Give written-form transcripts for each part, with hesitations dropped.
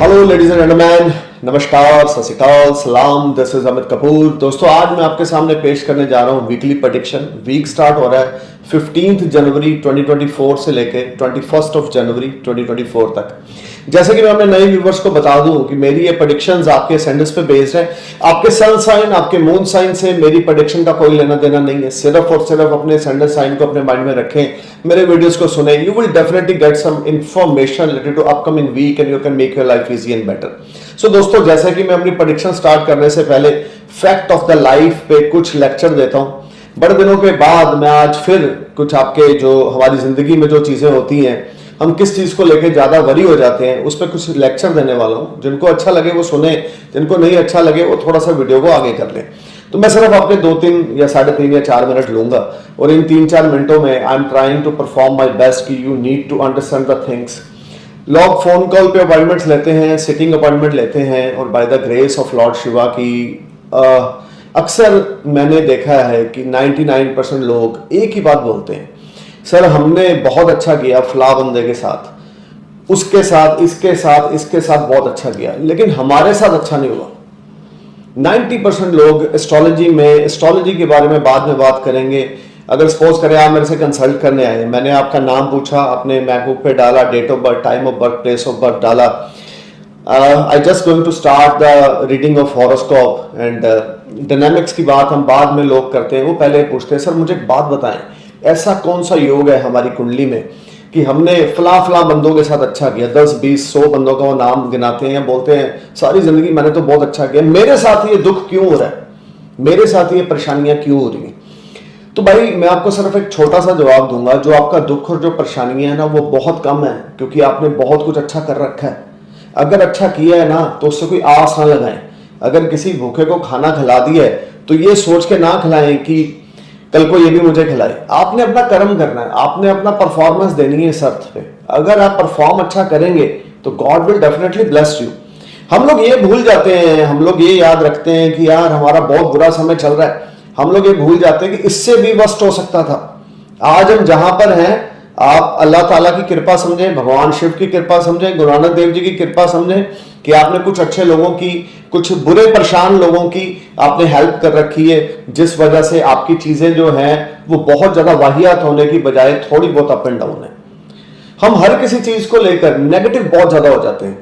Hello ladies and gentleman, नमस्कार, सत श्री अकाल, सलाम। This is Amit Kapoor. दोस्तों, आज मैं आपके सामने पेश करने जा रहा हूं वीकली प्रेडिक्शन। वीक स्टार्ट हो रहा है 15 जनवरी 2024 से लेके 21 जनवरी 2024 तक। जैसे कि मैं अपने नए व्यूवर्स को बता दूं कि मेरी ये प्रेडिक्शंस आपके सेंडर्स पे बेस्ड है। आपके सन साइन, आपके मून साइन से मेरी प्रेडिक्शन का कोई लेना देना नहीं है। सिर्फ और सिर्फ अपने सेंडर साइन को अपने माइंड में रखें, मेरे वीडियोस को सुने। You will definitely get some information related to upcoming week and you can make your life easy and better. So दोस्तों, जैसे कि मैं अपनी प्रेडिक्शन स्टार्ट करने से पहले फैक्ट ऑफ द लाइफ पे कुछ लेक्चर देता हूं। बड़े दिनों के बाद मैं आज फिर कुछ आपके जो हमारी जिंदगी में जो चीजें होती हैं, हम किस चीज को लेके ज्यादा वरी हो जाते हैं, उस पर कुछ लेक्चर देने वाला हूं। जिनको अच्छा लगे वो सुने, जिनको नहीं अच्छा लगे वो थोड़ा सा वीडियो को आगे कर लें। तो मैं सिर्फ अपने 2-3 या 3.5 या 4 मिनट लूंगा और इन 3-4 मिनटों में I am trying to perform my best कि you need to understand the things. लोग फोन कॉल पे अपॉइंटमेंट्स लेते हैं, सिटिंग अपॉइंटमेंट लेते हैं और by the grace of lord Shiva की अक्सर मैंने देखा है कि 99% लोग एक ही बात बोलते हैं, सर हमने बहुत अच्छा किया फला बंदे के साथ, उसके साथ, इसके साथ, इसके साथ बहुत अच्छा किया, लेकिन हमारे साथ अच्छा नहीं हुआ। 90% लोग एस्ट्रोलॉजी के बारे में बाद में बात करेंगे। अगर सपोज करें आप मेरे से कंसल्ट करने आए, मैंने आपका नाम पूछा, अपने मैकबुक पे डाला, date of birth, time of birth, place of birth डाला। I just going to start the reading of horoscope and dynamics की बात हम बाद में लोग करते हैं। वो पहले पूछते हैं, सर मुझे एक बात बताएं, ऐसा कौन सा योग है हमारी कुंडली में कि हमने फला बंदों के साथ अच्छा किया। 10, 20, 100 बंदों का वो नाम गिनाते हैं, बोलते हैं सारी जिंदगी मैंने तो बहुत अच्छा किया, मेरे साथ ये दुख क्यों हो रहा है, मेरे साथ ये परेशानियां क्यों हो रही हैं। तो भाई मैं आपको सिर्फ एक छोटा सा जवाब दूंगा, जो आपका दुख और जो परेशानियां है ना वो बहुत कम है, क्योंकि आपने बहुत कुछ अच्छा कर रखा है। अगर अच्छा किया है ना तो उससे कोई आस ना लगाएं। अगर किसी भूखे को खाना खिला दिया है तो ये सोच के ना खिलाएं कि कल को ये भी मुझे खिलाए। आपने अपना कर्म करना है, आपने अपना परफॉर्मेंस देनी है इस अर्थ पे। अगर आप परफॉर्म अच्छा करेंगे तो God will definitely bless you. हम लोग ये भूल जाते हैं, हम लोग ये याद रखते हैं कि यार हमारा बहुत बुरा समय चल रहा है। हम लोग ये भूल जाते हैं कि इससे भी वर्स्ट हो सकता था। आज हम जहां पर हैं, आप अल्लाह ताला की कृपा समझें, भगवान शिव की कृपा समझें, गुरु नानक देव जी की कृपा समझें कि आपने कुछ अच्छे लोगों की, कुछ बुरे परेशान लोगों की आपने हेल्प कर रखी है, जिस वजह से आपकी चीजें जो हैं वो बहुत ज्यादा वाहियात होने की बजाय थोड़ी बहुत अप एंड डाउन है। हम हर किसी चीज को लेकर नेगेटिव बहुत ज्यादा हो जाते हैं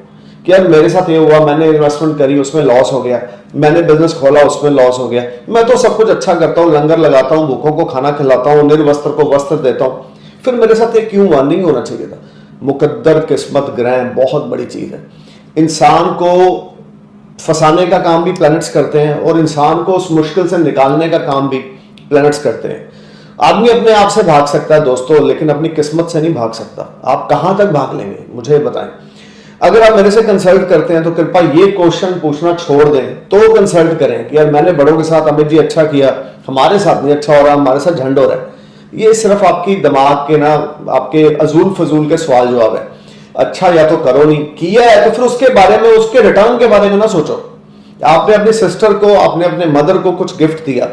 कि यार मेरे साथ ये हुआ, मैंने इन्वेस्टमेंट करी उसमें लॉस हो गया, मैंने बिजनेस खोला उसमें लॉस हो गया, मैं तो सब कुछ अच्छा करता हूँ, लंगर लगाता हूँ, भूखों को खाना खिलाता हूँ, निर्वस्त्र को वस्त्र देता हूँ, फिर मेरे साथ ये क्यों हुआ, नहीं होना चाहिए था। मुकद्दर, किस्मत, ग्रह बहुत बड़ी चीज है। इंसान को फंसाने का काम भी प्लैनेट्स करते हैं और इंसान को उस मुश्किल से निकालने का काम भी प्लैनेट्स करते हैं। आदमी अपने आप से भाग सकता है दोस्तों, लेकिन अपनी किस्मत से नहीं भाग सकता। आप कहां तक भाग लेंगे मुझे बताएं। अगर आप मेरे से कंसल्ट करते हैं तो कृपया ये क्वेश्चन पूछना छोड़ दें, तो कंसल्ट करें कि यार मैंने बड़ों के साथ अमित जी अच्छा किया, हमारे साथ नहीं अच्छा हो रहा, हमारे साथ झंड हो रहा है। ये सिर्फ आपकी दिमाग के ना, आपके अजूल फजूल के सवाल जवाब है। अच्छा या तो करो, नहीं किया है तो फिर उसके बारे में, उसके रिटर्न के बारे में ना सोचो। आपने अपनी सिस्टर को, आपने अपने मदर को कुछ गिफ्ट दिया,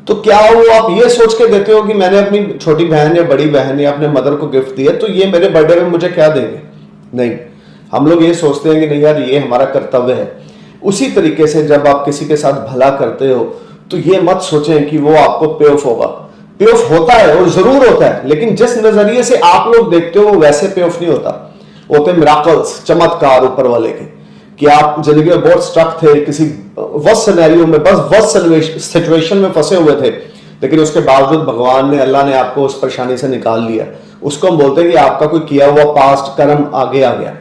तो क्या वो आप ये सोच के देते हो कि मैंने अपनी छोटी बहन या बड़ी बहन या अपने मदर को गिफ्ट दिया तो ये मेरे बर्थडे में मुझे क्या देंगे? नहीं, हम लोग ये सोचते हैं कि नहीं यार ये हमारा कर्तव्य है। उसी तरीके से जब आप किसी के साथ भला करते हो तो ये मत सोचें कि वो आपको पे ऑफ होगा। पे ऑफ होता है और जरूर होता है, लेकिन जिस नजरिए से आप लोग देखते हो वो वैसे पे ऑफ नहीं होता। होते मिराकल्स, चमत्कार ऊपर वाले के, कि आप जिंदगी में बहुत स्ट्रक थे, किसी वर्स्ट सिनेरियो में, बस वर्स्ट सिचुएशन में फंसे हुए थे, लेकिन उसके बावजूद भगवान ने, अल्लाह ने आपको उस परेशानी से निकाल लिया। उसको हम बोलते हैं कि आपका कोई किया हुआ पास्ट कर्म आगे आ गया।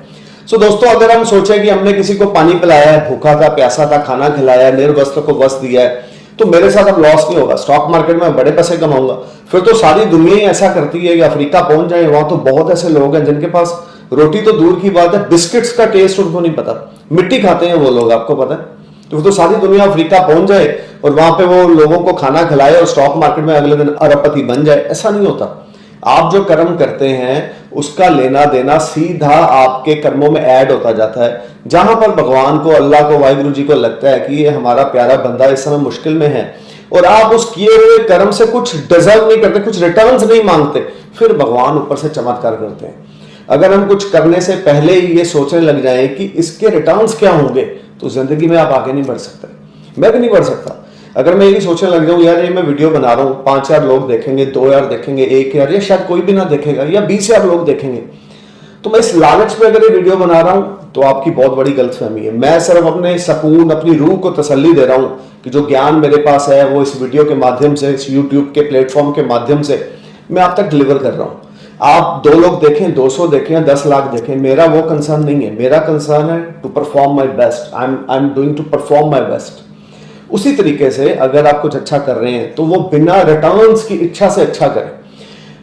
सो दोस्तों, अगर हम सोचें कि हमने किसी को पानी पिलाया है, भूखा था, प्यासा था, खाना खिलाया, निर्वस्त्र को वस्त्र दिया है, तो मेरे साथ अब लॉस नहीं होगा, स्टॉक मार्केट में बड़े पैसे कमाऊंगा, फिर तो सारी दुनिया ही ऐसा करती है कि अफ्रीका पहुंच जाए, वहां तो बहुत ऐसे लोग हैं जिनके पास रोटी तो दूर की बात है, बिस्किट्स का टेस्ट उनको नहीं पता, मिट्टी खाते हैं वो लोग, आपको पता है। तो सारी दुनिया अफ्रीका पहुंच जाए और वहां पे वो लोगों को खाना खिलाए और स्टॉक मार्केट में अगले दिन अरबपति बन जाए, ऐसा नहीं होता। आप जो कर्म करते हैं उसका लेना देना सीधा आपके कर्मों में ऐड होता जाता है। जहां पर भगवान को, अल्लाह को, वाहिगुरु जी को लगता है कि ये हमारा प्यारा बंदा इस समय मुश्किल में है और आप उस किए हुए कर्म से कुछ डिजर्व नहीं करते, कुछ रिटर्न्स नहीं मांगते, फिर भगवान ऊपर से चमत्कार करते हैं। अगर हम कुछ करने से पहले ही ये सोचने लग जाएं कि इसके रिटर्न्स क्या होंगे, तो जिंदगी में आप आगे नहीं बढ़ सकते, मैं भी नहीं बढ़ सकता। अगर मैं यही सोचने लग जाऊं यार ये मैं वीडियो बना रहा हूँ, 5,000 लोग देखेंगे, 2,000 देखेंगे, 1,000 या शायद कोई भी ना देखेगा, या 20,000 लोग देखेंगे, तो मैं इस लालच में अगर ये वीडियो बना रहा हूं तो आपकी बहुत बड़ी गलतफहमी है। मैं सिर्फ अपने सुकून, अपनी रूह को तसल्ली दे रहा हूं कि जो ज्ञान मेरे पास है वो इस वीडियो के माध्यम से, इस यूट्यूब के प्लेटफॉर्म के माध्यम से मैं आप तक डिलीवर कर रहा हूं। आप 2 लोग देखें, 200 देखें, 10 लाख देखें, मेरा वो कंसर्न नहीं है। मेरा कंसर्न है to perform my best. I am doing to perform my best. उसी तरीके से अगर आप कुछ अच्छा कर रहे हैं तो वो बिना रिटर्न्स की इच्छा से अच्छा करें।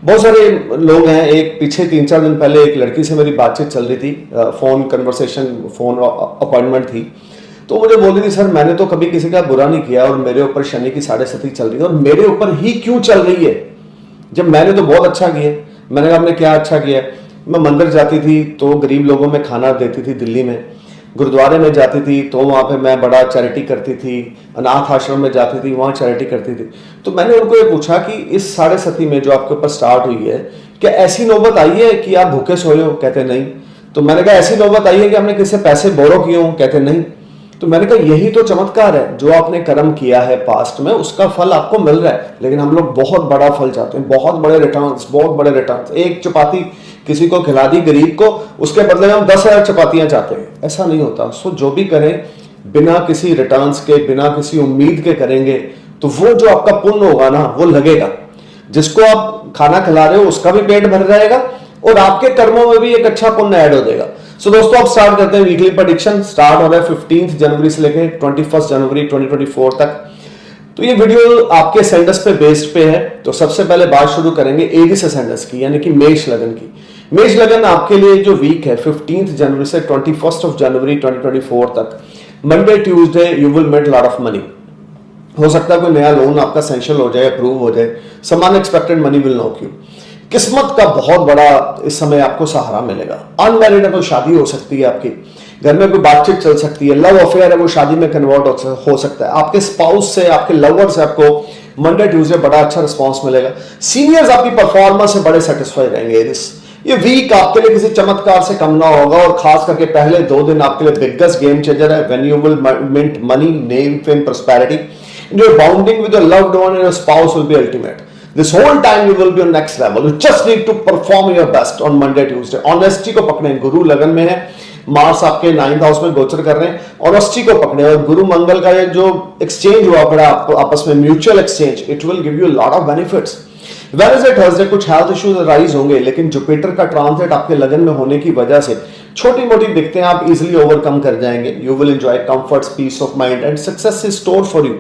बहुत सारे लोग हैं, एक पीछे 3-4 दिन पहले एक लड़की से मेरी बातचीत चल रही थी, फोन कन्वर्सेशन, फोन अपॉइंटमेंट थी, तो मुझे बोल रही थी सर मैंने तो कभी किसी का बुरा नहीं किया और मेरे ऊपर शनि की 7.5 चल रही है, और मेरे ऊपर ही क्यों चल रही है जब मैंने तो बहुत अच्छा किया। मैंने कहा आपने क्या अच्छा किया? मैं मंदिर जाती थी तो गरीब लोगों में खाना देती थी दिल्ली में, गुरुद्वारे में जाती थी तो वहाँ पे मैं बड़ा चैरिटी करती थी, अनाथ आश्रम में जाती थी वहाँ चैरिटी करती थी। तो मैंने उनको ये पूछा कि इस 7.5 में जो आपके ऊपर स्टार्ट हुई है, क्या ऐसी नौबत आई है कि आप भूखे सोए हो? कहते नहीं। तो मैंने कहा ऐसी नौबत आई है कि आपने किसी से पैसे बोरो किए हो? कहते नहीं। तो मैंने कहा यही तो चमत्कार है, जो आपने कर्म किया है पास्ट में उसका फल आपको मिल रहा है। लेकिन हम लोग बहुत बड़ा फल चाहते हैं, बहुत बड़े रिटर्न्स, बहुत बड़े रिटर्न्स। एक चपाती किसी को खिला दी गरीब को, उसके बदले में हम 10,000 चपातियां चाहते हैं, ऐसा नहीं होता। सो जो भी करें बिना किसी रिटर्न्स के, बिना किसी उम्मीद के करेंगे तो वो जो आपका पुण्य होगा ना वो लगेगा। जिसको आप खाना खिला रहे हो उसका भी पेट भर जाएगा और आपके कर्मों में भी एक अच्छा पुण्य ऐड हो जाएगा। सो दोस्तों अब स्टार्ट करते हैं वीकली प्रेडिक्शन। स्टार्ट हो रहा है 15 जनवरी से लेकर 21 जनवरी 2024 तक। तो ये वीडियो आपके सेंडस पे बेस्ड पे है। तो सबसे पहले बात शुरू करेंगे एरिस सेंडस की, यानी कि मेष लगन की। मेष लगन आपके लिए जो वीक है 15 जनवरी से 21 जनवरी 2024 तक, Monday Tuesday you will make lot of money. हो सकता है कोई नया लोन आपका सैंक्शन हो जाए, अप्रूव हो जाए, some unexpected money will knock you. किस्मत का बहुत बड़ा इस समय आपको सहारा मिलेगा। अनमैरिड है तो शादी हो सकती है, आपकी घर में कोई बातचीत चल सकती है, लव अफेयर है वो शादी में कन्वर्ट हो सकता है। आपके स्पाउस से, आपके लवर से आपको मंडे ट्यूसडे बड़ा अच्छा रिस्पॉन्स मिलेगा। सीनियर्स आपकी परफॉर्मेंस से बड़े सेटिस्फाई रहेंगे। ये वीक आपके लिए किसी चमत्कार से कम ना होगा, और खास करके पहले 2 दिन आपके लिए बिगेस्ट गेम चेंजर है। When you will mint money, name, fame, prosperity, your bonding with your loved one and your spouse will be ultimate. This whole time you will be on next level. You just need to perform your best on Monday, Tuesday. Honesty को पकड़े, गुरु लगन में है, Mars आपके 9th house में गोचर कर रहे हैं, ऑनेस्टी को पकड़े। और गुरु मंगल का ये जो एक्सचेंज हुआ पड़ा आपस में, mutual exchange, it will give you lot of benefits. Wednesday Thursday कुछ हेल्थ इश्यूज राइज होंगे, लेकिन जुपिटर का ट्रांजिट आपके लगन में होने की वजह से छोटी मोटी दिक्कतें आप इजीली ओवरकम कर जाएंगे। You will enjoy comforts, peace of mind and success is store for you.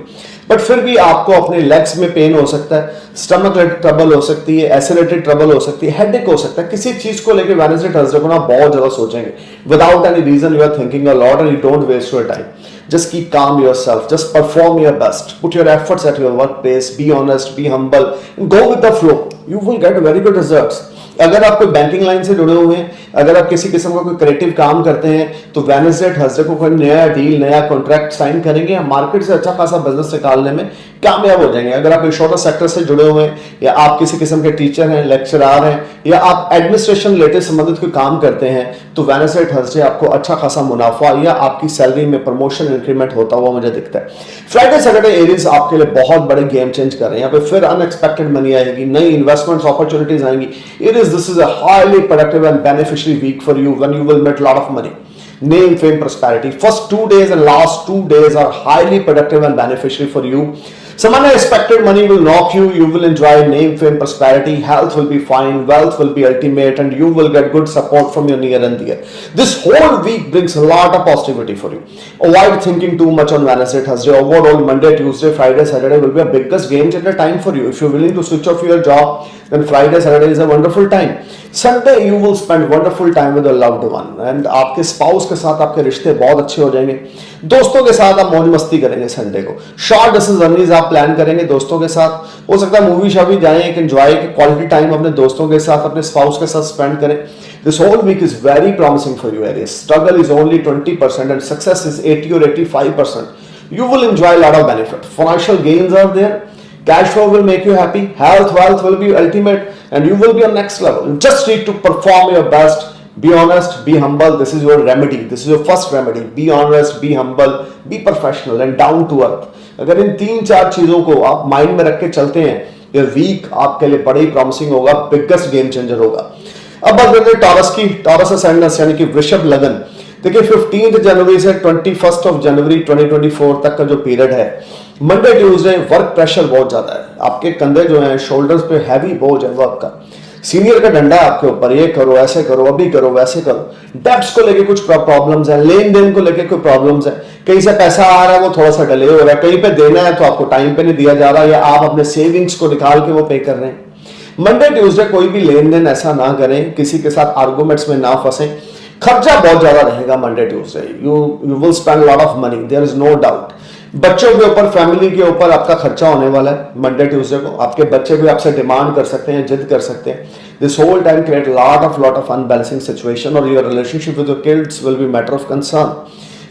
But फिर भी आपको अपने लेग्स में पेन हो सकता है, स्टमक रिलेटेड ट्रबल हो सकती है, एसिडिटी ट्रबल हो सकती है, हेडेक हो सकता है। किसी चीज को लेकर वेडनेसडे थर्सडे को ना बहुत ज्यादा सोचेंगे, without any reason you are thinking a lot and you don't waste your time. Just keep calm yourself. Just perform your best. Put your efforts at your workplace. Be honest. Be humble. And go with the flow. You will get very good results. अगर आप कोई banking line से जुड़े हुए हैं, अगर आप किसी किस्म का कोई क्रिएटिव काम करते हैं, तो वेडनेसडे थर्सडे को कोई नया डील, नया कॉन्ट्रैक्ट साइन करेंगे या मार्केट से अच्छा खासा बिजनेस निकालने में कामयाब हो जाएंगे। अगर आप इंश्योरेंस सेक्टर से जुड़े हुए हैं, या आप किसी किस्म के टीचर हैं, लेक्चरर हैं, या आप एडमिनिस्ट्रेशन रिलेटेड संबंधित कोई काम करते हैं, तो वेडनेसडे थर्सडे आपको अच्छा खासा मुनाफा या आपकी सैलरी में प्रमोशन, इंक्रीमेंट होता हुआ मुझे दिखता है। फ्राइडे सैटरडे एरीज आपके लिए बहुत बड़े गेम चेंज कर रहे हैं। यहाँ पे फिर अनएक्सपेक्टेड मनी आएगी, नई इन्वेस्टमेंट्स अपॉर्चुनिटीज आएंगी। This is a highly productive and beneficial week for you when you will make a lot of money. Name, fame, prosperity. First 2 days and last 2 days are highly productive and beneficial for you. Some unexpected money will knock you. You will enjoy name, fame, prosperity. Health will be fine. Wealth will be ultimate, and you will get good support from your near and dear. This whole week brings a lot of positivity for you. Avoid thinking too much on Wednesday, Thursday. Overall, Monday, Tuesday, Friday, Saturday will be a biggest game changer time for you. If you're willing to switch off your job, then Friday, Saturday is a wonderful time. Sunday you will spend wonderful time with your loved one, and आपके spouse के साथ आपके रिश्ते बहुत अच्छे हो जाएंगे। दोस्तों के साथ आप मौज मस्ती करेंगे। संडे को शॉर्ट डिस्टेंस जर्नीज आप प्लान करेंगे दोस्तों के साथ। हो सकता है मूवी शॉवी जाएं, एक एंजॉय क्वालिटी टाइम अपने दोस्तों के साथ, अपने स्पाउस के साथ स्पेंड करें। This whole week is very promising for you, Aries. Struggle is only 20% and success is 80 or 85%. You will enjoy a lot of benefit. Financial gains are there. Cash flow will make you happy. Health, wealth will be ultimate, and you will be on next level. You just need to perform your best be honest, be humble, this is your remedy, this is your first remedy. Be honest, be humble, be professional and down to earth. अगर इन 3-4 चीजों को आप mind में रख के चलते हैं, ये वीक आपके लिए बड़ा ही प्रॉमिसिंग होगा, बिगेस्ट गेम चेंजर होगा। अब बात करते हैं टॉरस की। टॉरस असेंडेंस यानी कि वृषभ लगन। देखिए 15 जनवरी से 21 ऑफ जनवरी 2024 तक का जो पीरियड है, मंडे ट्यूसडे वर्क प्रेशर बहुत ज्यादा है। आपके कंधे जो हैं, शोल्डर्स पे हैवी बोझ है वर्क का। सीनियर का डंडा है आपके ऊपर, ये करो, ऐसे करो, अभी करो, वैसे करो। डेब्ट्स को लेके कुछ प्रॉब्लम्स हैं, लेन देन को लेके कोई प्रॉब्लम्स है, कहीं से पैसा आ रहा है वो थोड़ा सा डिले हो रहा है, कहीं पे देना है तो आपको टाइम पे नहीं दिया जा रहा, या आप अपने सेविंग्स को निकाल के वो पे कर रहे हैं। मंडे ट्यूसडे कोई भी लेन देन ऐसा ना करें, किसी के साथ आर्गूमेंट्स में ना फंसे। खर्चा बहुत ज्यादा रहेगा Monday Tuesday, you will spend lot of money, there is no doubt. बच्चों के ऊपर, फैमिली के ऊपर आपका खर्चा होने वाला है मंडे ट्यूसडे को। आपके बच्चे भी आपसे डिमांड कर सकते हैं, जिद कर सकते हैं। This whole time create lot of unbalancing situation, और your relationship with your kids will be matter of concern.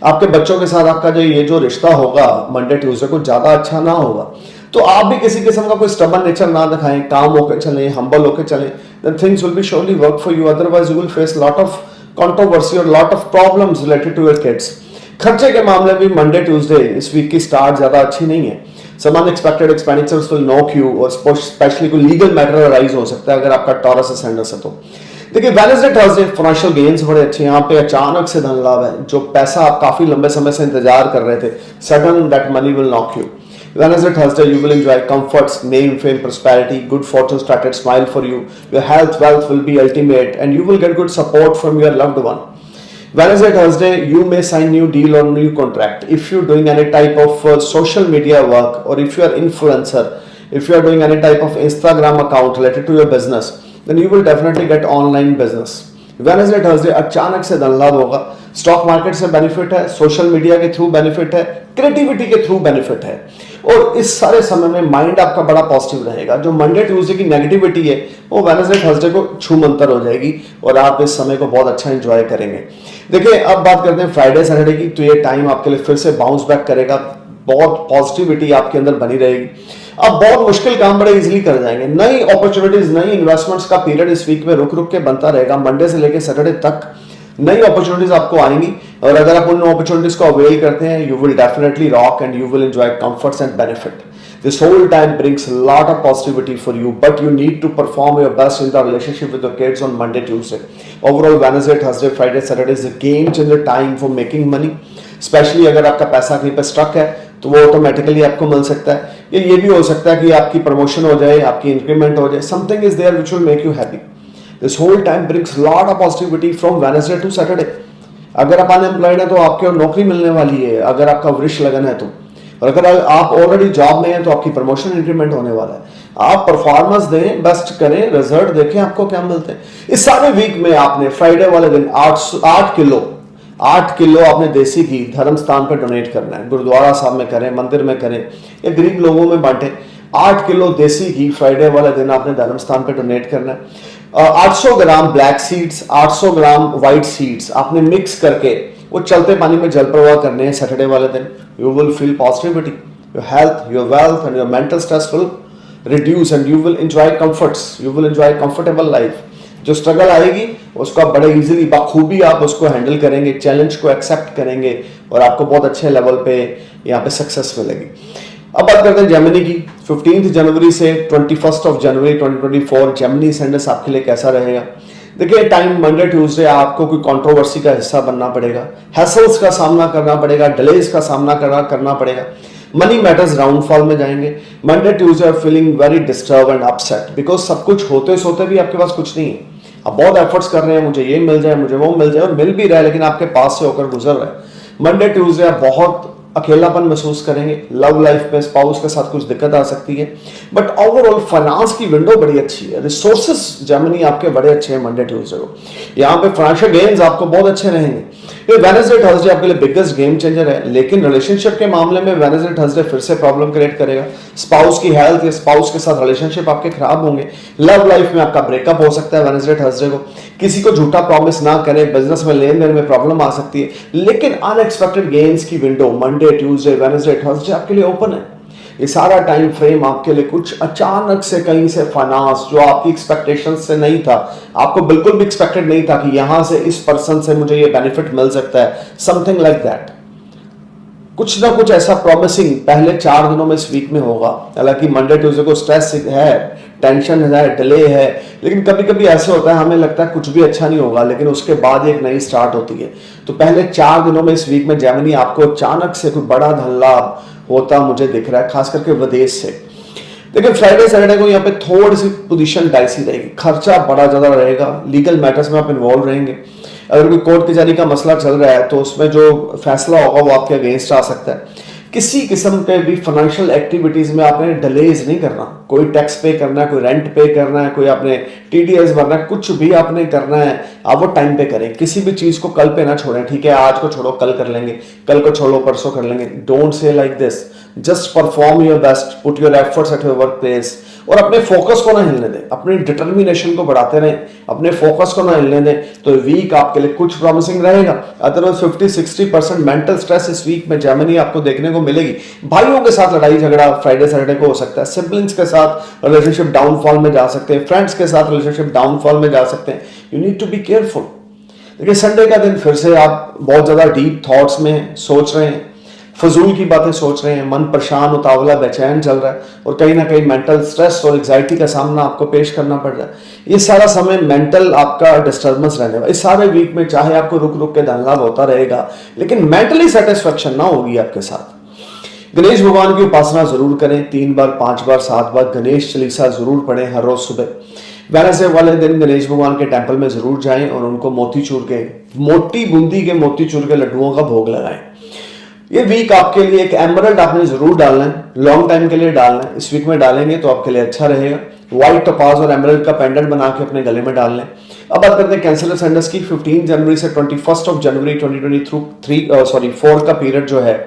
आपके बच्चों के साथ आपका जो रिश्ता होगा मंडे ट्यूसडे को ज्यादा अच्छा ना होगा। तो आप भी किसी किस्म का कोई स्टबर्न नेचर ना दिखाएं, काम होकर चलें, हम्बल होकर चलें, then things will be surely work for you. Otherwise you will face lot of controversy और lot of problems related to your kids. खर्चे के मामले में मंडे ट्यूसडे इस वीक की स्टार्ट ज्यादा अच्छी नहीं है। Some unexpected expenditures will knock you, और स्पेशली कोई लीगल मैटर अराइज हो सकता है अगर आपका टॉरस असेंडेंस है तो। देखिए वेडनेसडे थर्सडे फाइनेंशियल गेन्स बड़े अच्छे हैं। यहाँ पे अचानक से धन लाभ है, जो पैसा आप काफी लंबे समय से इंतजार कर रहे थे, sudden that money will knock you. Wednesday, Thursday, you will enjoy comforts, name, fame, prosperity, good fortune started smile for you. Your health, wealth will be ultimate, and you will get good support from your loved one. Wednesday, Thursday, you may sign new deal or new contract. If you're doing any type of social media work, or if you are influencer, if you are doing any type of Instagram account related to your business, then you will definitely get online business. Wednesday Thursday अचानक से धन लाभ होगा। Stock market से benefit है, social media के through benefit है, creativity के थ्रू बेनिफिट है, और इस सारे समय में माइंड आपका बड़ा पॉजिटिव रहेगा। जो मंडे ट्यूसडे की नेगेटिविटी है वो वेडनेसडे थर्सडे को छूमंतर हो जाएगी, और आप इस समय को बहुत अच्छा एंजॉय करेंगे। देखिए अब बात करते हैं फ्राइडे सैटरडे की। तो ये टाइम आपके लिए फिर से बाउंस बैक करेगा, बहुत पॉजिटिविटी आपके अंदर बनी रहेगी। अब बहुत मुश्किल काम बड़े इजीली कर जाएंगे। नई अपॉर्चुनिटीज, नई इन्वेस्टमेंट्स का पीरियड इस वीक में रुक रुक के बनता रहेगा। मंडे से लेकर सैटरडे तक नई अपॉर्चुनिटीज आपको आएंगी, और अगर आप उन अपॉर्चुनिटीज को अवेल करते हैं, you will definitely rock and you will enjoy comforts and benefit. This whole time brings a lot of positivity for you, but you need to perform your best in the relationship with your kids on Monday, Tuesday. Overall, Wednesday, Thursday, Friday, Saturday is a game changer time for making money. Especially अगर आपका पैसा कहीं पर stuck है तो वो automatically आपको मिल सकता है, या ये भी हो सकता है कि आपकी प्रमोशन हो जाए, आपकी इंक्रीमेंट हो जाए। Something is there which will make you happy. This whole time brings lot of positivity from Wednesday to Saturday. अगर आप अनएम्प्लॉयड है तो आपको नौकरी मिलने वाली है, अगर आपका वृष लगन है तो, और अगर आप ऑलरेडी जॉब में हैं तो आपकी प्रमोशन इंक्रीमेंट होने वाला है। आप परफॉर्मेंस दें, बेस्ट करें, रिजल्ट देखें आपको क्या मिलते हैं। इस सारे वीक में आपने फ्राइडे वाले दिन 8 किलो आपने देसी घी धर्म स्थान पर डोनेट करना है। गुरुद्वारा साहब में करें, मंदिर में करें, या गरीब लोगों में बांटें। 8 किलो देसी घी फ्राइडे वाले दिन आपने धर्म स्थान पर डोनेट करना है। 800 ग्राम ब्लैक सीड्स, 800 ग्राम व्हाइट सीड्स आपने मिक्स करके वो चलते पानी में जल प्रवाह करने हैं सैटरडे वाले दिन। You will feel positivity, your health, your wealth and your mental stress will reduce, and you will enjoy comforts, you will enjoy comfortable life. जो स्ट्रगल आएगी उसको आप बड़े इजीली, बखूबी आप उसको हैंडल करेंगे, चैलेंज को एक्सेप्ट करेंगे, और आपको बहुत अच्छे लेवल पे यहाँ पे सक्सेस मिलेगी। अब बात करते हैं जेमिनी की। 15 जनवरी से 21 ऑफ जनवरी 2024 जेमिनी असेंडेंस आपके लिए कैसा रहेगा। देखिए टाइम मंडे ट्यूसडे आपको कोई कंट्रोवर्सी का हिस्सा बनना पड़ेगा, हैसल्स का सामना करना पड़ेगा, डिलेज का सामना करना पड़ेगा। मनी मैटर्स डाउनफॉल में जाएंगे। Monday Tuesday are feeling very disturb and upset, because सब कुछ होते सोते भी आपके पास कुछ नहीं है। आप बहुत एफर्ट्स कर रहे हैं, मुझे ये मिल जाए, मुझे वो मिल जाए, और मिल भी रहा है, लेकिन आपके पास से होकर गुजर रहा है। मंडे ट्यूसडे आप बहुत अकेलापन महसूस करेंगे। लव लाइफ में स्पाउस के साथ कुछ दिक्कत आ सकती है, बट ओवरऑल फाइनेंस की विंडो बड़ी अच्छी है। रिसोर्सेस जेमिनी आपके बड़े अच्छे हैं मंडे ट्यूसडे को। यहाँ पे फाइनेंशियल गेन्स आपको बहुत अच्छे रहेंगे। ये वेडनेसडे थर्सडे आपके लिए बिगेस्ट गेम चेंजर है, लेकिन रिलेशनशिप के मामले में वेडनेसडे थर्सडे फिर से प्रॉब्लम क्रिएट करेगा। स्पाउस की हेल्थ या स्पाउस के साथ रिलेशनशिप आपके खराब होंगे। लव लाइफ में आपका ब्रेकअप हो सकता है वेडनेसडे थर्सडे को। किसी को झूठा प्रॉमिस ना करें, बिजनेस में लेन देन में प्रॉब्लम आ सकती है, लेकिन अनएक्सपेक्टेड गेन्स की window Monday Tuesday Wednesday Thursday आपके लिए ओपन है। ये सारा टाइम फ्रेम आपके लिए कुछ अचानक से कहीं से फाइनेंस जो आपकी एक्सपेक्टेशन से नहीं था, आपको बिल्कुल भी एक्सपेक्टेड नहीं था कि यहां से इस पर्सन से मुझे ये बेनिफिट मिल सकता है, समथिंग लाइक दैट। कुछ ना कुछ ऐसा प्रॉमिसिंग पहले 4 दिनों में इस वीक में होगा। हालांकि मंडे ट्यूसडे को स्ट्रेस है, टेंशन है, डिले है, लेकिन कभी कभी ऐसे होता है हमें लगता है कुछ भी अच्छा नहीं होगा, लेकिन उसके बाद एक नई स्टार्ट होती है। तो पहले 4 दिनों में इस वीक में जेमिनी आपको अचानक से कोई बड़ा धन लाभ होता मुझे दिख रहा है, खास करके विदेश से। देखिए फ्राइडे सैटरडे को यहाँ पे थोड़ी सी पोजीशन डाइसी रहेगी, खर्चा बड़ा ज्यादा रहेगा, लीगल मैटर्स में आप इन्वॉल्व रहेंगे। अगर कोई कोर्ट कचहरी का मसला चल रहा है तो उसमें जो फैसला होगा वो आपके अगेंस्ट आ सकता है। किसी किस्म के भी फाइनेंशियल एक्टिविटीज में आपने डिलेज नहीं करना, कोई टैक्स पे करना है, कोई रेंट पे करना है, कोई आपने टीडीएस भरना है, कुछ भी आपने करना है आप वो टाइम पे करें। किसी भी चीज को कल पे ना छोड़ें, ठीक है आज को छोड़ो कल कर लेंगे, कल को छोड़ो परसों कर लेंगे। Don't say like this, just perform your best, put your efforts at your work place, और अपने फोकस को ना हिलने दें, अपनी डिटर्मिनेशन को बढ़ाते रहें, अपने फोकस को ना हिलने दें। तो वीक आपके लिए कुछ प्रॉमिसिंग रहेगा। अदरवाइज 50-60% मेंटल स्ट्रेस इस वीक में जेमिनी आपको देखने को मिलेगी। भाइयों के साथ लड़ाई झगड़ा फ्राइडे सैटरडे को हो सकता है, सिबलिंग्स के साथ रिलेशनशिप डाउनफॉल में जा सकते हैं, फ्रेंड्स के साथ रिलेशनशिप डाउनफॉल में जा सकते हैं। You need to be careful. देखिए संडे का दिन फिर से आप बहुत ज्यादा डीप थॉट्स में सोच रहे हैं, फजूल की बातें सोच रहे हैं, मन परेशान, उतावला, बेचैन चल रहा है, और कहीं ना कहीं मेंटल स्ट्रेस और एग्जाइटी का सामना आपको पेश करना पड़ रहा है। ये सारा समय मेंटल आपका डिस्टर्बेंस रहने वाला। इस सारे वीक में चाहे आपको रुक रुक के धन लाभ होता रहेगा, लेकिन मेंटली सेटिस्फेक्शन ना होगी आपके साथ। गणेश भगवान की उपासना जरूर करें, 3 बार 5 बार 7 बार गणेश चालीसा जरूर पढ़ें हर रोज सुबह। वेडनेसडे वाले दिन गणेश भगवान के टेंपल में जरूर जाएं और उनको मोतीचूर के, मोटी बूंदी के मोतीचूर के लड्डुओं का भोग लगाएं। ये वीक आपके लिए एक एमरल्ड आपने जरूर डालना है, लॉन्ग टाइम के लिए डालना है। इस वीक में डालेंगे तो आपके लिए अच्छा रहेगा। व्हाइट टोपाज और एमरल्ड का पेंडेंट बना के अपने गले में डाल लें। अब बात करते हैं कैंसर सैंडर्स की। 15 जनवरी से 21 जनवरी 2023 का पीरियड जो है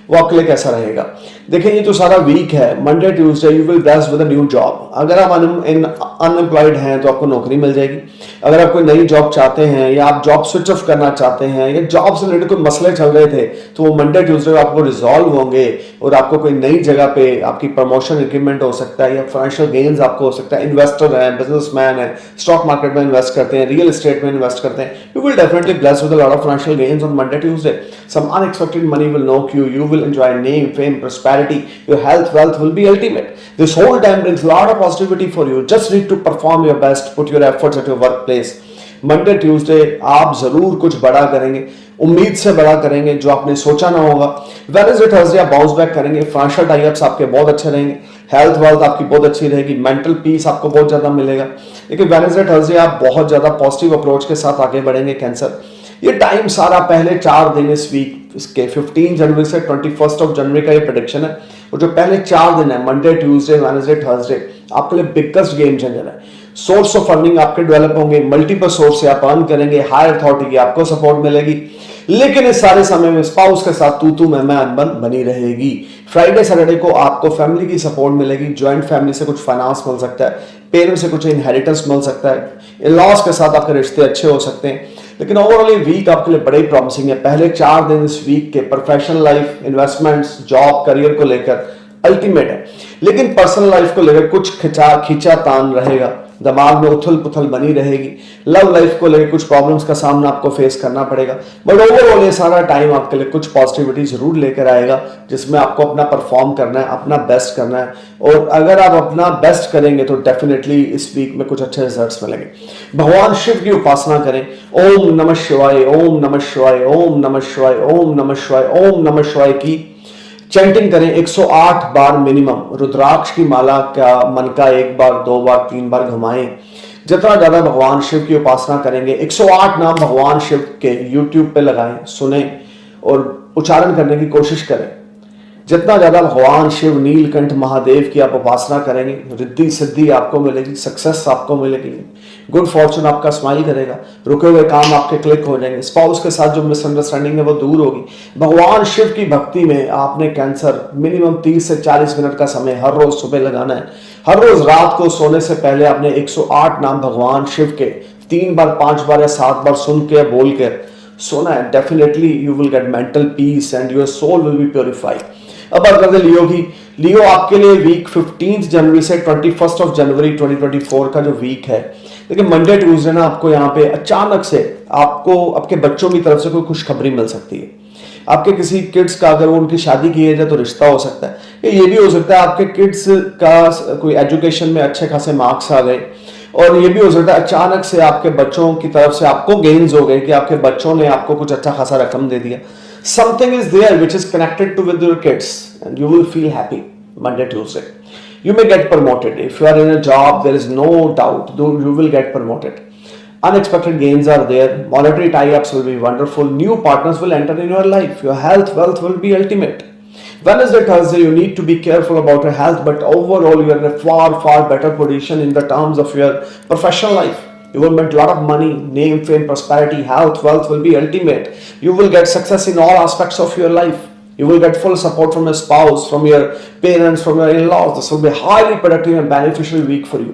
वो आपके लिए कैसा रहेगा। देखिए ये जो सारा वीक है, Monday Tuesday you will blessed with a new job. अगर आप अनएम्प्लॉयड हैं तो आपको नौकरी मिल जाएगी। अगर आप कोई नई जॉब चाहते हैं या आप जॉब स्विच ऑफ करना चाहते हैं या जॉब से रिलेटेड कोई मसले चल रहे थे तो वो मंडे ट्यूसडे आपको रिजॉल्व होंगे और आपको कोई नई जगह पे आपकी प्रमोशन इंक्रीमेंट हो सकता है या फाइनेंशियल गेन्स आपको हो सकता है। इन्वेस्टर है, बिजनेसमैन है, स्टॉक मार्केट में इन्वेस्ट करते हैं, रियल एस्टेट में इन्वेस्ट करते हैं, you will definitely bless with a lot of financial gains on Monday Tuesday. Some unexpected money will knock you, you will enjoy name, fame, prosperity, your health, wealth will be ultimate. This whole time brings a lot of positivity for you. Just need to perform your best, put your efforts at your workplace. Monday, Tuesday आप जरूर कुछ बड़ा करेंगे, उम्मीद से बड़ा करेंगे जो आपने सोचा ना होगा। वेडनेसडे थर्सडे आप बाउंस बैक करेंगे, फाइनेंशियल टाइप्स आपके बहुत अच्छे रहेंगे, हेल्थ वेल्थ आपकी बहुत अच्छी रहेगी, मेंटल पीस आपको बहुत ज्यादा मिलेगा। लेकिन वेडनेसडे थर्सडे आप बहुत ज्यादा पॉजिटिव अप्रोच के साथ आगे बढ़ेंगे कैंसर। ये टाइम सारा पहले 4 दिन इस वीक, इसके 15 जनवरी से 21 जनवरी का ये प्रेडिक्शन है, और जो पहले 4 दिन है मंडे ट्यूसडे वेडनेसडे थर्सडे आपके लिए बिगेस्ट गेम चेंजर है। सोर्स ऑफ अर्निंग आपके डेवलप होंगे, मल्टीपल सोर्स से आप अर्न करेंगे, हायर अथॉरिटी की आपको सपोर्ट मिलेगी। लेकिन इस सारे समय में स्पाउस के साथ तू मैं अनबन बनी रहेगी। फ्राइडे सैटरडे को आपको फैमिली की सपोर्ट मिलेगी, ज्वाइंट फैमिली से कुछ फाइनेंस मिल सकता है, पेरेंट्स से कुछ इनहेरिटेंस मिल सकता है, इन-लॉज के साथ आपके रिश्ते अच्छे हो सकते हैं। लेकिन ओवरऑल ये वीक आपके लिए बड़े प्रॉमिसिंग है। पहले 4 दिन इस वीक के professional life, investments, job, career को लेकर अल्टीमेट है, लेकिन पर्सनल लाइफ को लेकर कुछ खींचा तान रहेगा, दिमाग में उथल पुथल बनी रहेगी, लव लाइफ को लेकर कुछ प्रॉब्लम्स का सामना आपको फेस करना पड़ेगा। बट ओवरऑल ये सारा टाइम आपके लिए कुछ पॉजिटिविटी जरूर लेकर आएगा, जिसमें आपको अपना परफॉर्म करना है, अपना बेस्ट करना है, और अगर आप अपना बेस्ट करेंगे तो डेफिनेटली इस वीक में कुछ अच्छे रिजल्ट्स मिलेंगे। भगवान शिव की उपासना करें। ओम नमः शिवाय, ओम नमः शिवाय, ओम नमः शिवाय, ओम नमः शिवाय, ओम नमः शिवाय की चैंटिंग करें 108 बार मिनिमम। रुद्राक्ष की माला का मन का 1 बार 2 बार 3 बार घुमाएं। जितना ज्यादा भगवान शिव की उपासना करेंगे, 108 नाम भगवान शिव के यूट्यूब पे लगाएं, सुने और उच्चारण करने की कोशिश करें। जितना ज्यादा भगवान शिव नीलकंठ महादेव की आप उपासना करेंगे, रिद्धि सिद्धि आपको मिलेगी, सक्सेस आपको मिलेगी, गुड फॉर्चून आपका स्माइल करेगा, रुके हुए काम आपके क्लिक हो जाएंगे, स्पाउस के साथ जो मिसअंडरस्टैंडिंग है वो दूर होगी। भगवान शिव की भक्ति में आपने कैंसर मिनिमम 30 से 40 मिनट का समय हर रोज सुबह लगाना है। हर रोज रात को सोने से पहले आपने 108 नाम भगवान शिव के 3 बार 5 बार या 7 बार सुन के बोल के सोना है। Definitely you will get mental peace and your soul will be purified. अब बात करते हैं लियो की। लियो आपके लिए वीक 15 जनवरी से 21 जनवरी 2024 का जो वीक है, देखिए मंडे ट्यूसडे ना आपको यहाँ पे अचानक से आपको आपके बच्चों की तरफ से कोई खुशखबरी मिल सकती है। आपके किसी किड्स का अगर वो उनकी शादी की है तो रिश्ता हो सकता है। ये भी हो सकता है आपके किड्स का कोई एजुकेशन में अच्छे खासे मार्क्स आ गए, और ये भी हो सकता है अचानक से आपके बच्चों की तरफ से आपको गेन्स हो गए कि आपके बच्चों ने आपको कुछ अच्छा खासा रकम दे दिया। Something is there which is connected to with your kids and you will feel happy Monday Tuesday. You may get promoted. If you are in a job, there is no doubt you will get promoted. Unexpected gains are there. Monetary tie-ups will be wonderful. New partners will enter in your life. Your health, wealth will be ultimate. Wednesday, Thursday, you need to be careful about your health, but overall, you are in a far, far better position in the terms of your professional life. You will make a lot of money, name, fame, prosperity, health, wealth will be ultimate. You will get success in all aspects of your life. You will get full support from your spouse, from your parents, from your in-laws. This will be a highly productive and beneficial week for you.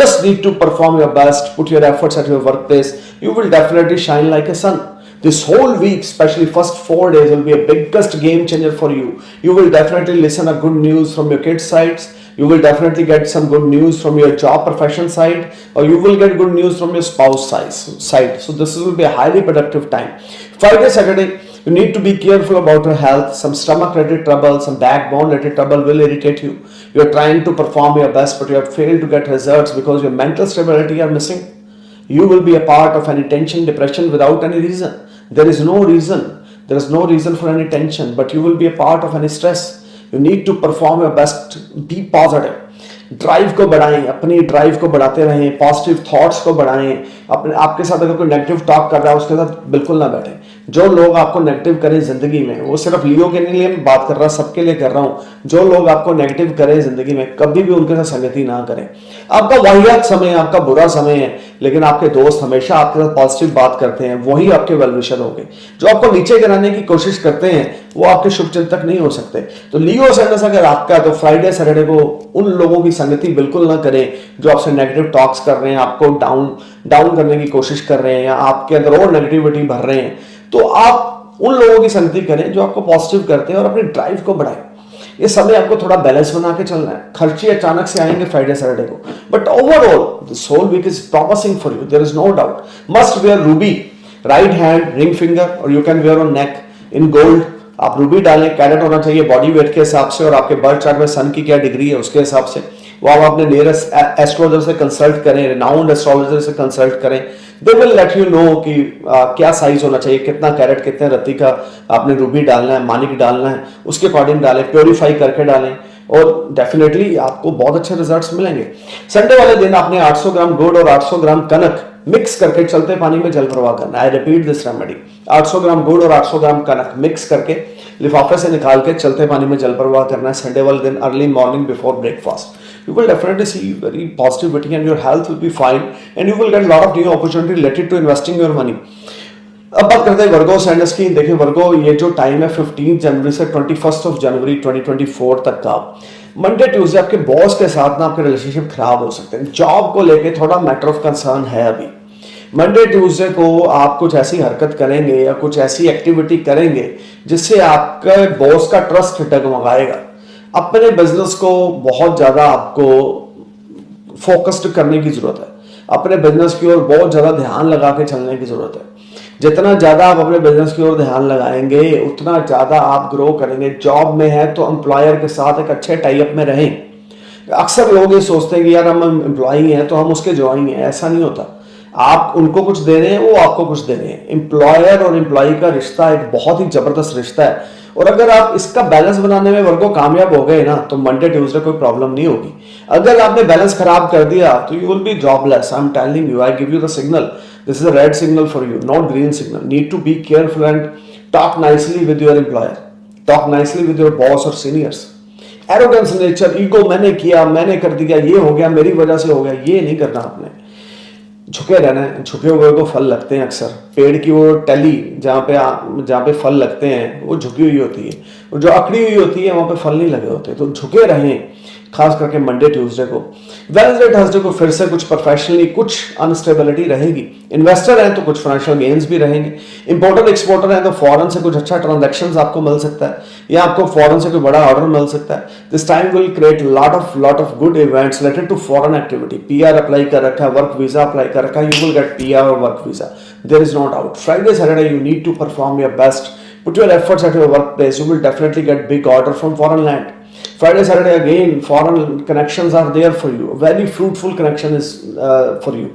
Just need to perform your best, put your efforts at your workplace. You will definitely shine like a sun. This whole week, especially first 4 days, will be a biggest game changer for you. You will definitely listen to good news from your kids' sides. You will definitely get some good news from your job profession side, or you will get good news from your spouse side. So this will be a highly productive time. Friday, Saturday, you need to be careful about your health. Some stomach related trouble, some backbone related trouble will irritate you. You are trying to perform your best, but you have failed to get results because your mental stability are missing. You will be a part of any tension, depression without any reason. There is no reason. There is no reason for any tension, but you will be a part of any stress. You need to perform your best. Be positive. Drive को बढ़ाएं, अपनी drive को बढ़ाते रहें, positive thoughts को बढ़ाएं। अपने आपके साथ अगर कोई नेगेटिव टॉक कर रहा है उसके साथ बिल्कुल ना बैठें। जो लोग आपको नेगेटिव करें जिंदगी में, वो सिर्फ लियो के लिए बात कर रहा, सबके लिए कर रहा हूं। जो लोग आपको नेगेटिव करें जिंदगी में, कभी भी उनके साथ संगति ना करें। आपका वाहियात समय है, आपका बुरा समय है, लेकिन आपके दोस्त हमेशा आपके साथ पॉजिटिव बात करते हैं, वही आपके वेल विशर होंगे। जो आपको नीचे गिराने की कोशिश करते हैं वो आपके शुभचिंतक नहीं हो सकते। तो लियो सेंडस अगर आपका, तो फ्राइडे सैटरडे को उन लोगों की संगति बिल्कुल ना करें जो आपसे नेगेटिव टॉक्स कर रहे हैं, आपको डाउन करने की कोशिश कर रहे हैं, या आपके अंदर और नेगेटिविटी भर रहे हैं। तो आप उन लोगों की संगति करें जो आपको पॉजिटिव करते हैं और अपनी ड्राइव को बढ़ाएं। ये समय आपको थोड़ा बैलेंस बना के चलना है। खर्चे अचानक से आएंगे फ्राइडे सैटरडे को, but overall this whole week is promising for you, there is no doubt. Must wear ruby, right hand ring finger, और you can wear on neck in gold. आप रूबी डालें, कैरेट होना चाहिए body weight के हिसाब से, और आपके बर्थ चार्ट में सन की क्या डिग्री है उसके हिसाब से। वो आप अपने नियरेस्ट एस्ट्रोलॉजर से कंसल्ट करें, रिनाउंड एस्ट्रोलॉजर से कंसल्ट करें। They will let you know कि क्या साइज होना चाहिए, कितना कैरेट, कितने रत्ती का आपने रूबी डालना है, मानिक डालना है, उसके अकॉर्डिंग डालें, प्योरीफाई करके डालें, और डेफिनेटली आपको बहुत अच्छे रिजल्ट्स मिलेंगे। संडे वाले दिन आपने 800 ग्राम गुड़ और 800 ग्राम कनक मिक्स करके चलते पानी में जल प्रवाह करना है। आई रिपीट दिस रेमेडी, 800 ग्राम गुड़ और 800 ग्राम कनक मिक्स करके लिफाफे से निकाल के चलते पानी में जल प्रवाह करना है संडे वाले दिन, early morning before breakfast. You will definitely see very positivity and your health will be fine and you will get a lot of new opportunity related to investing your money. अब बात करते हैं वर्गो सेंडस की। देखिए वर्गो, ये जो टाइम है 15 जनवरी से 21 जनवरी 2024 तक का, मंडे ट्यूसडे आपके बॉस के साथ ना आपके रिलेशनशिप खराब हो सकते हैं। जॉब को लेके थोड़ा मैटर ऑफ कंसर्न है अभी। मंडे ट्यूसडे को आप कुछ ऐसी हरकत करेंगे या कुछ ऐसी एक्टिविटी करेंगे जिससे आपका बॉस का ट्रस्ट डगमगाएगा। अपने बिजनेस को बहुत ज्यादा आपको फोकस्ड करने की जरूरत है, अपने बिजनेस की ओर बहुत ज्यादा ध्यान लगा के चलने की जरूरत है। जितना ज्यादा आप अपने बिजनेस की ओर ध्यान लगाएंगे उतना ज्यादा आप ग्रो करेंगे। जॉब में है तो एम्प्लॉयर के साथ एक अच्छे टाइप में रहें। अक्सर लोग ये सोचते हैं कि यार हम एम्प्लॉई हैं तो हम उसके ज्वाइन हैं, ऐसा नहीं होता। आप उनको कुछ दे रहे हैं, वो आपको कुछ दे रहे हैं। एम्प्लॉयर और एम्प्लॉई का रिश्ता एक बहुत ही जबरदस्त रिश्ता है, और अगर आप इसका बैलेंस बनाने में वर्गो कामयाब हो गए ना तो मंडे ट्यूसडे कोई प्रॉब्लम नहीं होगी। अगर आपने बैलेंस खराब कर दिया तो you will be jobless. I am telling you, I give you the signal, this is a red signal for you, not green signal. Need to be careful and talk nicely with your employer, talk nicely with your boss और seniors. Arrogance nature, ego, मैंने किया, मैंने कर दिया, ये हो गया, मेरी वजह से हो गया, ये नहीं करना आपने। झुके रहना है, झुके हुए को फल लगते हैं। अक्सर पेड़ की वो टली जहाँ पे फल लगते हैं वो झुकी हुई होती है, और जो अकड़ी हुई होती है वहां पे फल नहीं लगे होते। तो झुके रहें, खास करके मंडे ट्यूसडे को। वेडनेसडे थर्सडे को फिर से कुछ प्रोफेशनली कुछ अनस्टेबिलिटी रहेगी। इन्वेस्टर हैं तो कुछ फाइनेंशियल गेन्स भी रहेंगे। इंपोर्टर एक्सपोर्टर हैं तो फॉरेन से कुछ अच्छा ट्रांजैक्शंस आपको मिल सकता है या आपको फॉरेन से कोई बड़ा ऑर्डर मिल सकता है। This time will create lot of good events related to foreign activity. PR apply कर रखा है, वर्क वीजा अप्लाई कर रखा है, यू विल गेट पीआर और work visa, there is no doubt. Friday Saturday you need to perform your best, put your efforts at your workplace, you will definitely get big order from foreign land. Friday, Saturday again, foreign connections are there for you. A very fruitful connection is for you.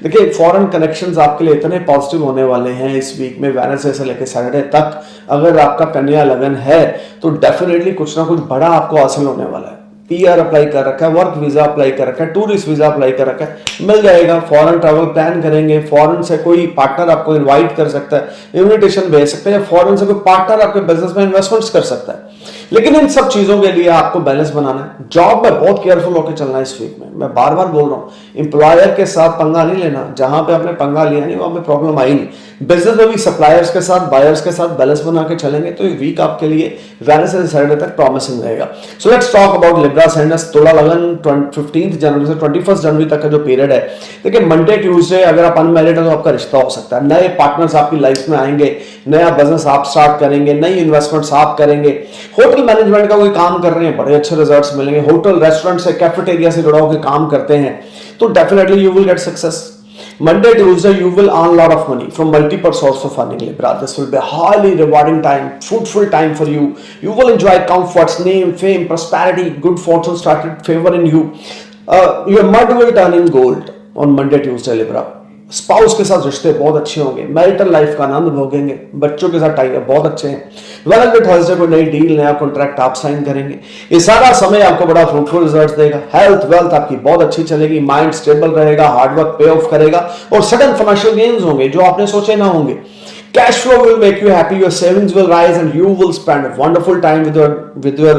देखिए foreign connections आपके लिए इतने positive होने वाले हैं इस week में, Wednesday से लेकर सैटरडे तक। अगर आपका कन्या लगन है तो डेफिनेटली कुछ ना कुछ बड़ा आपको हासिल होने वाला है। पीआर अप्लाई कर रखा है, वर्क वीजा अप्लाई कर रखा है, टूरिस्ट वीजा अप्लाई कर रखा है, मिल जाएगा। फॉरेन ट्रैवल प्लान करेंगे, फॉरेन से कोई पार्टनर आपको इनवाइट कर सकता है, इनविटेशन भेज सकता है, या फॉरेन से कोई पार्टनर आपके बिजनेस में इन्वेस्टमेंट्स कर सकता है। लेकिन इन सब चीजों के लिए आपको बैलेंस बनाना है। जॉब में बहुत केयरफुल होकर चलना है इस वीक में। मैं बार बार बोल रहा हूँ, एम्प्लॉयर के साथ पंगा नहीं लेना। जहां पे आपने पंगा लिया नहीं वहां पे प्रॉब्लम आई नहीं। बिजनेस में भी सप्लायर्स के साथ, बायर्स के साथ बैलेंस बना के चलेंगे तो ये वीक आपके लिए वेडनेसडे से सैटरडे तक प्रॉमिसिंग रहेगा। So let's talk about Libra senders. तुला लगन 15 जनवरी से 21 जनवरी तक का जो पीरियड है, देखिए मंडे ट्यूसडे अगर आप अनमैरिड है तो आपका रिश्ता हो सकता है। नए पार्टनर्स आपकी लाइफ में आएंगे, नया बिजनेस आप स्टार्ट करेंगे, नई इन्वेस्टमेंट्स आप करेंगे। होटल मैनेजमेंट का कोई काम कर रहे हैं, बड़े अच्छे रिजल्ट्स मिलेंगे। होटल, रेस्टोरेंट से, कैफेटेरिया से जुड़ा होकर काम करते हैं तो definitely you will get success. Monday, Tuesday, you will earn a lot of money from multiple sources of earning, Libra. This will be a highly rewarding time, fruitful time for you. You will enjoy comforts, name, fame, prosperity, good fortune started favoring you. Your mud will turn in gold on Monday, Tuesday, Libra. Spouse के साथ रिश्ते बहुत अच्छे होंगे, marital life का आनंद भोगेंगे, बच्चों के साथ टाइम बहुत अच्छे हैं। वेडनेसडे थर्सडे को नई डील, नया कॉन्ट्रैक्ट आप साइन करेंगे। ये सारा समय आपको बड़ा फ्रूटफुल रिजल्ट देगा। हेल्थ वेल्थ आपकी बहुत अच्छी चलेगी, माइंड स्टेबल रहेगा, हार्डवर्क पे ऑफ करेगा और सडन फाइनेंशियल गेन्स होंगे जो आपने सोचे ना होंगे। Cash flow will make you happy, your savings will rise and you will spend a wonderful time with your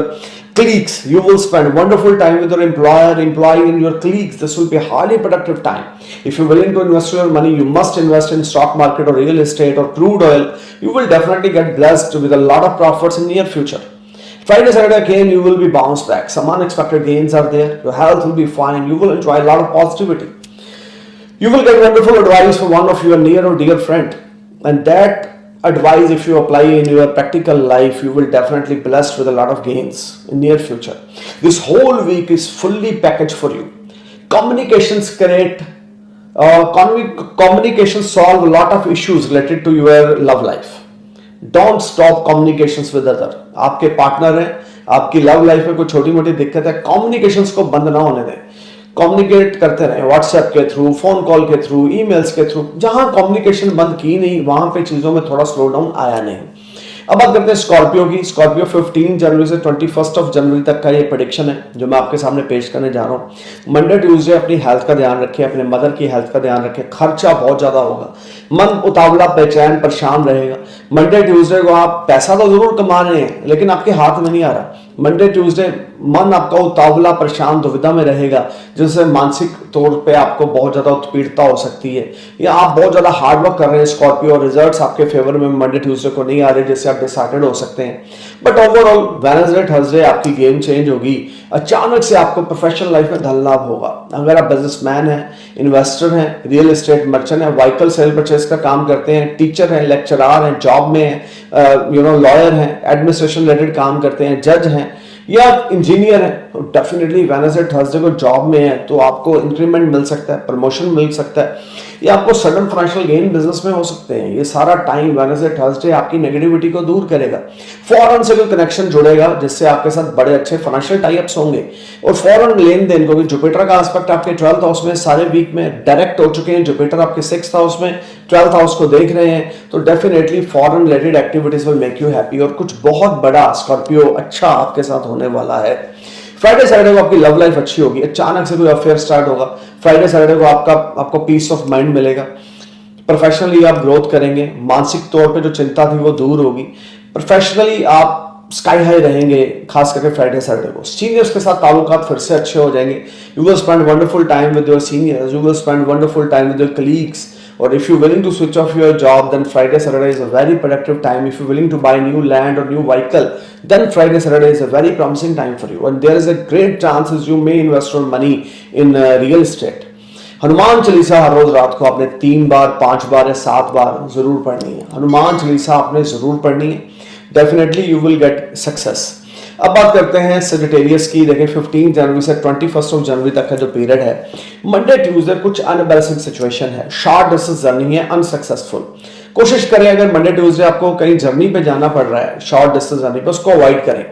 colleagues. You will spend wonderful time with your employee and your colleagues. This will be a highly productive time. If you're willing to invest your money, you must invest in stock market or real estate or crude oil. You will definitely get blessed with a lot of profits in near future. Friday, Saturday again, you will be bounced back. Some unexpected gains are there. Your health will be fine. You will enjoy a lot of positivity. You will get wonderful advice from one of your near or dear friend. And that advice, if you apply in your practical life, you will definitely be blessed with a lot of gains in near future. This whole week is fully packaged for you. Communications communications solve a lot of issues related to your love life. Don't stop communications with other. आपके partner हैं, आपकी love life में कोई छोटी मोटी दिक्कत है, communications को बंद ना होने दें। कम्युनिकेट करते रहे, व्हाट्सएप के थ्रू, फोन कॉल के थ्रू, ईमेल्स के थ्रू। जहां कम्युनिकेशन बंद की नहीं वहां पे चीजों में थोड़ा स्लो डाउन आया नहीं। अब बात करते हैं स्कॉर्पियो की। स्कॉर्पियो 15 जनवरी से 21 जनवरी तक का ये प्रेडिक्शन है जो मैं आपके सामने पेश करने जा रहा हूँ। मंडे ट्यूसडे अपनी हेल्थ का ध्यान रखें, अपने मदर की हेल्थ का ध्यान रखें। खर्चा बहुत ज्यादा होगा, मन उतावला, बेचैन, परेशान रहेगा। मंडे ट्यूसडे को आप पैसा तो जरूर कमा रहे हैं लेकिन आपके हाथ में नहीं आ रहा। मंडे ट्यूसडे मन आपका उतावला, परेशान, दुविधा में रहेगा जिससे मानसिक तौर पे आपको बहुत ज्यादा उत्पीड़ता हो सकती है, या आप बहुत ज्यादा हार्डवर्क कर रहे हैं स्कॉर्पियो और रिजल्ट्स आपके फेवर में मंडे ट्यूसडे को नहीं आ रहे जिससे आप डिसहार्टेड हो सकते हैं। बट ओवरऑल वेडनेसडे थर्सडे आपकी गेम चेंज होगी। अचानक से आपको प्रोफेशनल लाइफ में धन लाभ होगा। अगर आप बिजनेसमैन हैं, इन्वेस्टर हैं, रियल एस्टेट मर्चेंट हैं, व्हीकल सेल परचेज का काम करते हैं, टीचर हैं, लेक्चरार हैं, जॉब में हैं, लॉयर हैं, एडमिनिस्ट्रेशन रिलेटेड काम करते हैं, जज हैं या इंजीनियर है, तो डेफिनेटली वेडनेसडे थर्सडे को जॉब में है तो आपको इंक्रीमेंट मिल सकता है, प्रमोशन मिल सकता है, या आपको सडन फाइनेंशियल गेन बिजनेस में हो सकते हैं। ये सारा टाइम वेडनेसडे थर्सडे आपकी नेगेटिविटी को दूर करेगा। फॉरेन से कोई कनेक्शन जुड़ेगा जिससे आपके साथ बड़े अच्छे फाइनेंशियल टाइप्स होंगे और फॉरेन लेन देन को भी। जुपिटर का एस्पेक्ट आपके 12th हाउस में सारे वीक में डायरेक्ट हो चुके हैं। जुपिटर आपके 6th हाउस में 12th हाउस को देख रहे हैं तो definitely foreign related activities will make you happy और कुछ बहुत बड़ा स्कॉर्पियो अच्छा आपके साथ होने वाला है। फ्राइडे सैटरडे को आपकी लव लाइफ अच्छी होगी, अचानक से कोई अफेयर स्टार्ट होगा। फ्राइडे सैटरडे को आपको पीस ऑफ माइंड मिलेगा। प्रोफेशनली आप ग्रोथ करेंगे, मानसिक तौर पे जो चिंता थी वो दूर होगी। प्रोफेशनली आप स्काई हाई रहेंगे, खास करके फ्राइडे सैटरडे को। सीनियर्स के साथ ताल्लुकात फिर से अच्छे हो जाएंगे। You will spend wonderful time with your seniors, you will spend wonderful time with your colleagues और if you willing to switch off your job, then Friday Saturday is a very productive time. If you willing to buy new land और new vehicle, then Friday Saturday is a very promising time for you, and there is a great chances you may invest your money in real estate. Hanuman Chalisa हर रोज रात को आपने 3 बार 5 बार या 7 बार जरूर पढ़नी है. हनुमान चालीसा आपने जरूर पढ़नी है. Definitely you will get success. अब बात करते हैं सेजिटेरियस की. देखिए 15 जनवरी से 21 जनवरी तक का जो पीरियड है, मंडे ट्यूसडे कुछ अनबैलेंसिंग सिचुएशन है, शॉर्ट डिस्टेंस जर्नी है, अनसक्सेसफुल. कोशिश करें अगर मंडे ट्यूसडे आपको कहीं जर्नी पे जाना पड़ रहा है, शॉर्ट डिस्टेंस जर्नी पे, उसको अवॉइड करें.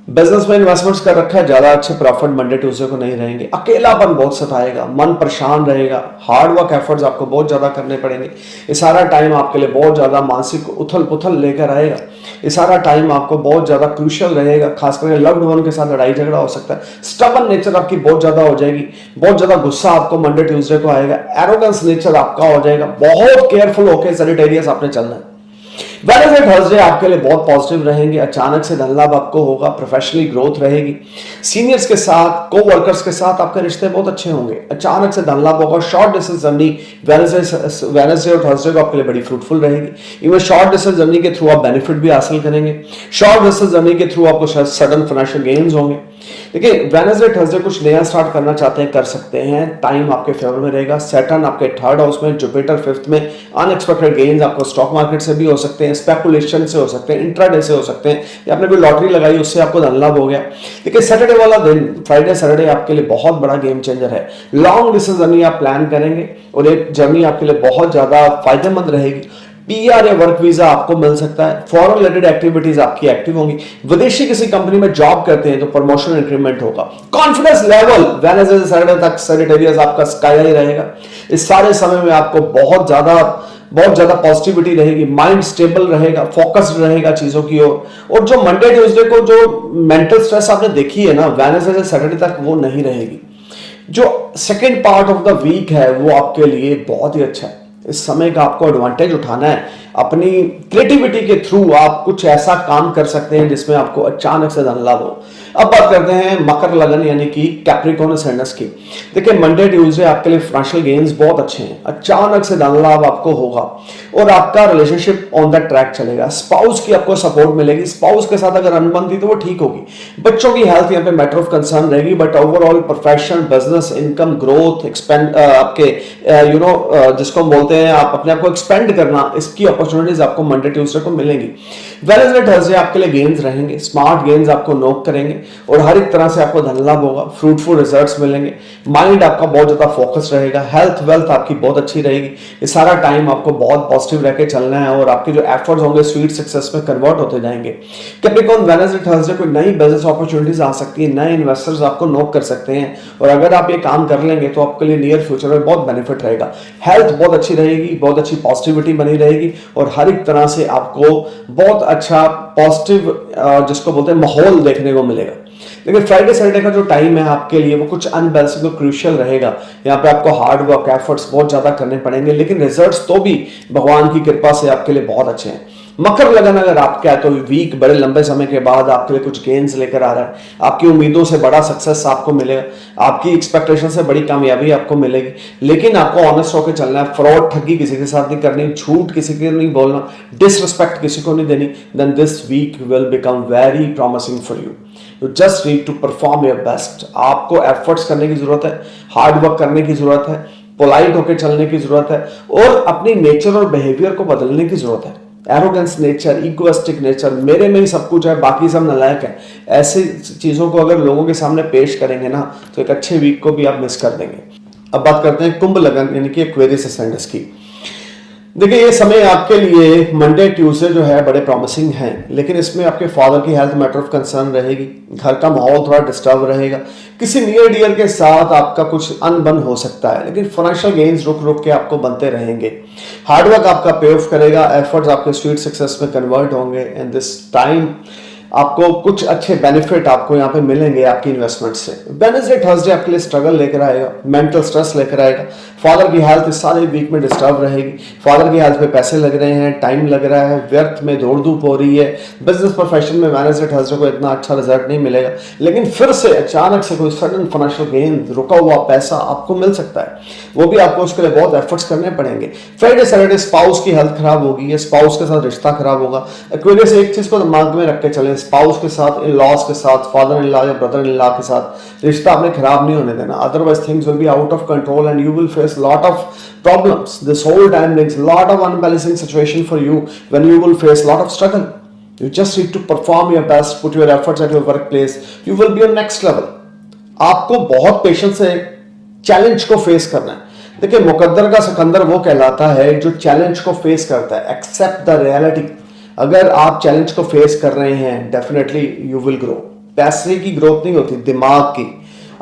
बिजनेस में इन्वेस्टमेंट्स कर रखा है, ज्यादा अच्छे प्रॉफिट मंडे ट्यूसडे को नहीं रहेंगे. अकेलापन बहुत सताएगा, मन परेशान रहेगा, हार्ड वर्क एफर्ट्स आपको बहुत ज्यादा करने पड़ेंगे. ये सारा टाइम आपके लिए बहुत ज्यादा मानसिक उथल पुथल लेकर आएगा. ये सारा टाइम आपको बहुत ज्यादा क्रूशियल रहेगा. खासकर लव्ड वन के साथ लड़ाई झगड़ा हो सकता है. स्टबन नेचर आपकी बहुत ज्यादा हो जाएगी. बहुत ज्यादा गुस्सा आपको मंडे ट्यूसडे को आएगा. एरोगेंस नेचर आपका हो जाएगा. बहुत केयरफुल होकर सैजिटेरियस आपने चलना है. वेडनेसडे थर्सडे आपके लिए बहुत पॉजिटिव रहेंगे. अचानक से धन लाभ आपको होगा. प्रोफेशनली ग्रोथ रहेगी. सीनियर्स के साथ, को वर्कर्स के साथ आपके रिश्ते बहुत अच्छे होंगे. अचानक से धन लाभ होगा. शॉर्ट डिस्टेंस जर्नी वेडनेसडे और थर्सडे को आपके लिए बड़ी फ्रूटफुल रहेगी. इवन शॉर्ट डिस्टेंस जर्नी के थ्रू आप बेनिफिट भी हासिल करेंगे. शॉर्ट डिस्टेंस जर्नी के थ्रू आपको सडन फाइनेंशियल गेन्स होंगे. देखिए वेडनेसडे थर्सडे कुछ नया स्टार्ट करना चाहते हैं, कर सकते हैं. टाइम आपके फेवर में रहेगा. सैटर्न आपके 3rd हाउस में, जुपिटर 5th में. अनएक्सपेक्टेड गेन्स आपको स्टॉक मार्केट से भी हो सकते हैं, स्पेकुलेशन से हो सकते हैं, इंट्राडे से हो सकते हैं, या आपने कोई लॉटरी लगाई उससे आपको धन लाभ हो गया. देखिए सैटरडे वाला दिन, फ्राइडे सैटरडे आपके लिए बहुत बड़ा गेम चेंजर है. लॉन्ग डिस्टेंस जर्नी आप प्लान करेंगे और एक जर्नी आपके लिए बहुत ज्यादा फायदेमंद रहेगी. पीआर या वर्क वीजा आपको मिल सकता है. फॉरेन रिलेटेड एक्टिविटीज आपकी एक्टिव होंगी. विदेशी किसी कंपनी में जॉब करते हैं तो प्रमोशन इंक्रीमेंट होगा. कॉन्फिडेंस लेवल वेडनेसडे से सैटरडे तक सैजिटेरियस आपका स्काई हाई रहेगा. इस सारे समय में आपको बहुत ज्यादा पॉजिटिविटी रहेगी. माइंड स्टेबल रहेगा, फोकस्ड रहेगा चीजों की ओर. और जो मंडे ट्यूसडे को जो मेंटल स्ट्रेस आपने देखी है ना, वेडनेसडे से सैटरडे तक वो नहीं रहेगी. जो second part of the week है वो आपके लिए बहुत ही अच्छा है. इस समय का आपको एडवांटेज उठाना है. अपनी क्रिएटिविटी के थ्रू आप कुछ ऐसा काम कर सकते हैं जिसमें आपको अचानक से धन लाभ हो. अब बात करते हैं मकर लगन यानी कि कैप्रिकॉर्न असेंडेंस की. देखिए मंडे ट्यूसडे आपके लिए फाइनेंशियल गेन्स बहुत अच्छे हैं. अचानक से धन लाभ आपको होगा और आपका रिलेशनशिप ऑन द ट्रैक चलेगा. स्पाउस की आपको सपोर्ट मिलेगी. स्पाउस के साथ अगर अनबन थी तो वो ठीक होगी. बच्चों की हेल्थ यहाँ पे मैटर ऑफ कंसर्न रहेगी. But overall profession, business, income, growth, expand, आपके जिसको हम बोलते हैं आप अपने आप को एक्सपेंड करना, इसकी अपॉर्चुनिटीज आपको मंडे ट्यूसडे को मिलेंगी. वेडनेसडे थर्सडे आपके लिए गेन्स रहेंगे. स्मार्ट गेन्स आपको नोक करेंगे और हर एक तरह से आपको धन लाभ होगा. फ्रूटफुल रिजल्ट्स मिलेंगे. माइंड आपका बहुत ज्यादा फोकस रहेगा. हेल्थ वेल्थ आपकी बहुत अच्छी रहेगी. ये सारा टाइम आपको बहुत पॉजिटिव रह के चलना है और आपके जो एफर्ट्स होंगे स्वीट सक्सेस में कन्वर्ट होते जाएंगे. कैप्रिकॉर्न वेडनेसडे थर्सडे को नई बिजनेस अपॉर्चुनिटीज आ सकती है. नए इन्वेस्टर्स आपको नोक कर सकते हैं और अगर आप ये काम कर लेंगे तो आपके लिए नियर फ्यूचर में बहुत बेनिफिट रहेगा. हेल्थ बहुत अच्छी रहेगी. बहुत अच्छी पॉजिटिविटी बनी रहेगी और हर एक तरह से आपको बहुत अच्छा पॉजिटिव जिसको बोलते हैं माहौल देखने को मिलेगा. लेकिन फ्राइडे सैटरडे का जो टाइम है आपके लिए वो कुछ अनबैलेंसिंग और क्रूशियल रहेगा. यहाँ पे आपको हार्ड वर्क एफर्ट्स बहुत ज्यादा करने पड़ेंगे, लेकिन रिजल्ट्स तो भी भगवान की कृपा से आपके लिए बहुत अच्छे हैं. मकर लगन अगर आपका है तो वीक बड़े लंबे समय के बाद आपके लिए कुछ गेन्स लेकर आ रहा है. आपकी उम्मीदों से बड़ा सक्सेस आपको मिलेगा. आपकी एक्सपेक्टेशन से बड़ी कामयाबी आपको मिलेगी. लेकिन आपको ऑनेस्ट होकर चलना है. फ्रॉड, ठगी किसी के साथ नहीं करनी. झूठ किसी के नहीं बोलना. डिसरिस्पेक्ट किसी को नहीं देनी. Then this week will become very promising for you. You just need to perform your best. आपको एफर्ट्स करने की जरूरत है. हार्ड वर्क करने की जरूरत है. पोलाइट होकर चलने की जरूरत है और अपनी नेचर और बिहेवियर को बदलने की जरूरत है. एरोगेंस नेचर, इगोइस्टिक नेचर, मेरे में ही सब कुछ है, बाकी सब नालायक है, ऐसी चीजों को अगर लोगों के सामने पेश करेंगे ना तो एक अच्छे वीक को भी आप मिस कर देंगे. अब बात करते हैं कुंभ लगन यानी कि एक्वेरियस असेंडेंस की. देखिए ये समय आपके लिए मंडे ट्यूसडे जो है बड़े प्रॉमिसिंग हैं, लेकिन इसमें आपके फादर की हेल्थ मैटर ऑफ कंसर्न रहेगी. घर का माहौल थोड़ा डिस्टर्ब रहेगा. किसी नियर डियर के साथ आपका कुछ अनबन हो सकता है, लेकिन फाइनेंशियल गेन्स रुक रुक के आपको बनते रहेंगे. हार्डवर्क आपका पे ऑफ करेगा. एफर्ट्स आपके स्वीट सक्सेस में कन्वर्ट होंगे. एंड दिस टाइम आपको कुछ अच्छे बेनिफिट आपको यहाँ पे मिलेंगे आपकी इन्वेस्टमेंट से. वेडनेसडे थर्सडे आपके लिए स्ट्रगल लेकर आएगा. मेंटल स्ट्रेस लेकर आएगा. फादर की हेल्थ इस सारे वीक में डिस्टर्ब रहेगी। फादर की हेल्थ पे पैसे लग रहे हैं, टाइम लग रहा है, व्यर्थ में दौड़ धूप हो रही है। बिजनेस प्रोफेशन में वेडनेसडे थर्सडे को इतना अच्छा रिजल्ट नहीं मिलेगा, लेकिन फिर से अचानक से कोई सडन फाइनेंशियल गेन, रुका हुआ पैसा आपको मिल सकता है। वो भी आपको उसके लिए बहुत एफर्ट्स करने पड़ेंगे। फ्राइडे सैटरडे स्पाउस की हेल्थ खराब होगी या स्पाउस के साथ रिश्ता खराब होगा। एक्वेरियस एक चीज को दिमाग में रख के चलें, स्पाउस के साथ, इन लॉज के साथ, फादर इन लॉ या ब्रदर इन लॉ के साथ रिश्ता आपने खराब नहीं होने देना, otherwise things will be out of control and you will face lot of problems. This whole time brings a lot of unbalancing situation for you when you will face a lot of struggle. You just need to perform your best, put your efforts at your workplace. You will be on next level. आपको बहुत patience से challenge को face करना है। देखिए, मुकद्दर का सिकंदर वो कहलाता है जो चैलेंज को फेस करता है। Accept the reality. अगर आप चैलेंज को फेस कर रहे हैं, डेफिनेटली यू विल ग्रो। पैसे की ग्रोथ नहीं होती, दिमाग की,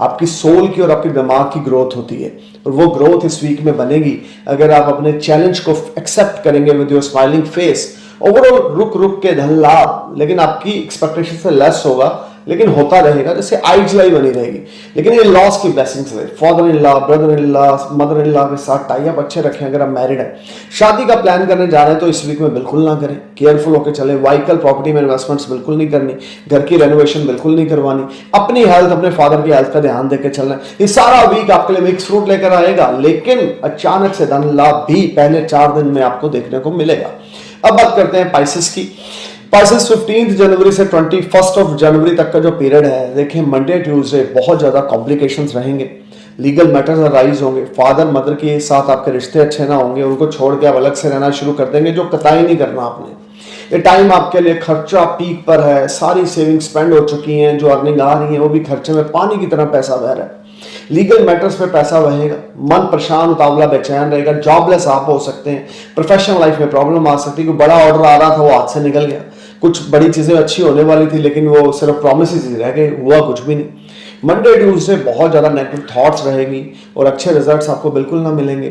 आपकी सोल की और आपके दिमाग की ग्रोथ होती है, और वो ग्रोथ इस वीक में बनेगी अगर आप अपने चैलेंज को एक्सेप्ट करेंगे with your smiling face. Overall रुक रुक के धन लाभ, लेकिन आपकी एक्सपेक्टेशन से लेस होगा, लेकिन होता रहेगा, जैसे आई जुलाई बनी रहेगी। लेकिन ये लॉस की ब्लेसिंग्स है। Father in law, brother in law, mother in law के साथ टाई अप अच्छे रखें। अगर आप मैरिड हैं, शादी का प्लान करने जा रहे हैं तो इस वीक में बिल्कुल ना करें, केयरफुल होकर चले। व्हीकल प्रॉपर्टी में इन्वेस्टमेंट्स बिल्कुल नहीं करनी, घर की रेनोवेशन बिल्कुल नहीं करवानी, अपनी हेल्थ, अपने फादर की हेल्थ का ध्यान देकर चलना है। ये सारा वीक आपके लिए मिक्स फ्रूट लेकर आएगा, लेकिन अचानक से धन लाभ भी पहले 4 दिन में आपको देखने को मिलेगा। अब बात करते हैं पाइसेस की। पाइसेस 15 जनवरी से 21 जनवरी तक का जो पीरियड है, देखिए मंडे ट्यूसडे बहुत ज्यादा कॉम्प्लिकेशंस रहेंगे, लीगल मैटर्स अराइज होंगे, फादर मदर के साथ आपके रिश्ते अच्छे ना होंगे, उनको छोड़ के आप अलग से रहना शुरू कर देंगे, जो कतई नहीं करना आपने। ये टाइम आपके लिए खर्चा पीक पर है, सारी सेविंग स्पेंड हो चुकी हैं, जो अर्निंग आ रही है वो भी खर्चे में पानी की तरह पैसा बह रहा है। लीगल मैटर्स पे पैसा बहेगा, मन परेशान, उतावला, बेचैन रहेगा, जॉबलेस आप हो सकते हैं, प्रोफेशनल लाइफ में प्रॉब्लम आ सकती है। कोई बड़ा ऑर्डर आ रहा था वो हाथ से निकल गया, कुछ बड़ी चीजें अच्छी होने वाली थी लेकिन वो सिर्फ प्रोमिसेस ही रह गए, हुआ कुछ भी नहीं। मंडे ट्यूसडे बहुत ज्यादा नेगेटिव थॉट्स रहेंगी और अच्छे रिजल्ट्स आपको बिल्कुल ना मिलेंगे।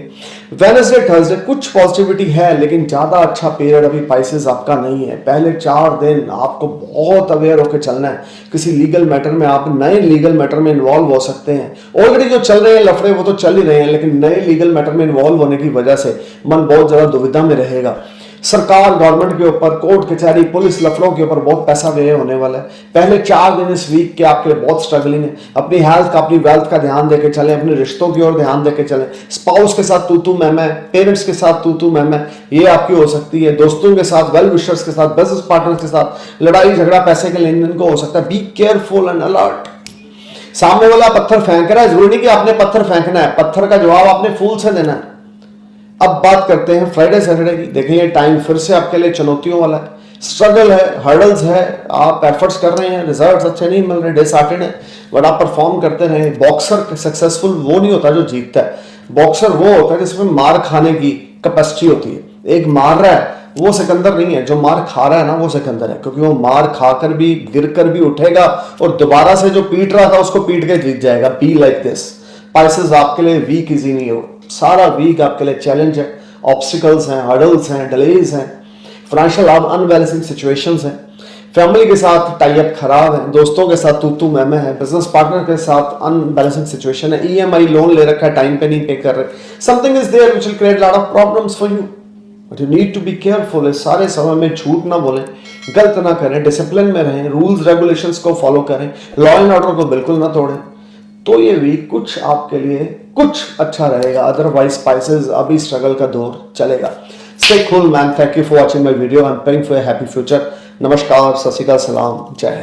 वेडनेसडे थर्सडे कुछ पॉजिटिविटी है, लेकिन ज्यादा अच्छा पीरियड अभी पाइसेस आपका नहीं है। पहले 4 दिन आपको बहुत अवेयर होकर चलना है। किसी लीगल मैटर में, आप नए लीगल मैटर में इन्वॉल्व हो सकते हैं। ऑलरेडी जो चल रहे हैं लफड़े वो तो चल ही रहे हैं, लेकिन नए लीगल मैटर में इन्वॉल्व होने की वजह से मन बहुत ज्यादा दुविधा में रहेगा। सरकार, गवर्नमेंट के ऊपर, कोर्ट कचहरी, पुलिस, लफड़ों के ऊपर बहुत पैसा व्यय होने वाला है। पहले 4 दिन इस वीक के आपके लिए बहुत स्ट्रगलिंग है। अपनी हेल्थ का, अपनी वेल्थ का ध्यान देके चलें, अपने रिश्तों की ओर ध्यान देके चलें। स्पाउस के साथ तू मैं, पेरेंट्स के साथ तू मैं, ये आपकी हो सकती है। दोस्तों के साथ, वेल विशर्स के साथ, बिजनेस पार्टनर्स के साथ लड़ाई झगड़ा, पैसे के लेन देन को हो सकता है। B careful and alert. सामने वाला पत्थर फेंक रहा है, जरूरी नहीं कि आपने पत्थर फेंकना है, पत्थर का जवाब आपने फूल से देना है। अब बात करते हैं फ्राइडे सैटरडे की। देखिए, ये टाइम फिर से आपके लिए चुनौतियों वाला है, स्ट्रगल है, हर्डल्स है, आप एफर्ट्स कर रहे हैं, रिजल्ट्स अच्छे नहीं मिल रहे, डिसहार्टेड है, बट आप परफॉर्म करते रहे। बॉक्सर सक्सेसफुल वो नहीं होता जो जीतता है, बॉक्सर वो होता है जिसमें मार खाने की कैपेसिटी होती है। एक मार रहा है वो सिकंदर नहीं है, जो मार खा रहा है ना वो सिकंदर है, क्योंकि वो मार खाकर भी, गिरकर भी उठेगा और दोबारा से जो पीट रहा था उसको पीट के जीत जाएगा। Be like this. पाइसेस आपके लिए वीक इजी नहीं हो, सारा वीक आपके लिए चैलेंज है, ऑब्स्टिकल्स हैं, हर्डल्स हैं, डिलेज हैं, फाइनेंशियल अनबैलेंसिंग सिचुएशंस हैं, फैमिली के साथ टाई अप खराब है, दोस्तों के साथ तू मैं है, बिजनेस पार्टनर के साथ अनबैलेंसिंग सिचुएशन है, ईएमआई लोन ले रखा है, टाइम पे नहीं पे कर रहे, something is there which will create lot of problems for you, but you need to be careful. इस सारे समय में झूठ ना बोलें, गलत ना करें, डिसिप्लिन में रहें, रूल्स रेगुलेशंस को फॉलो करें, लॉ एंड ऑर्डर को बिल्कुल ना तोड़ें, तो ये वीक कुछ आपके लिए कुछ अच्छा रहेगा। अदरवाइज स्पाइसेस अभी स्ट्रगल का दौर चलेगा। Stay cool man, thank you for watching my video, I am praying for a happy future. नमस्कार, सत श्री अकाल, सलाम, जय हिंद।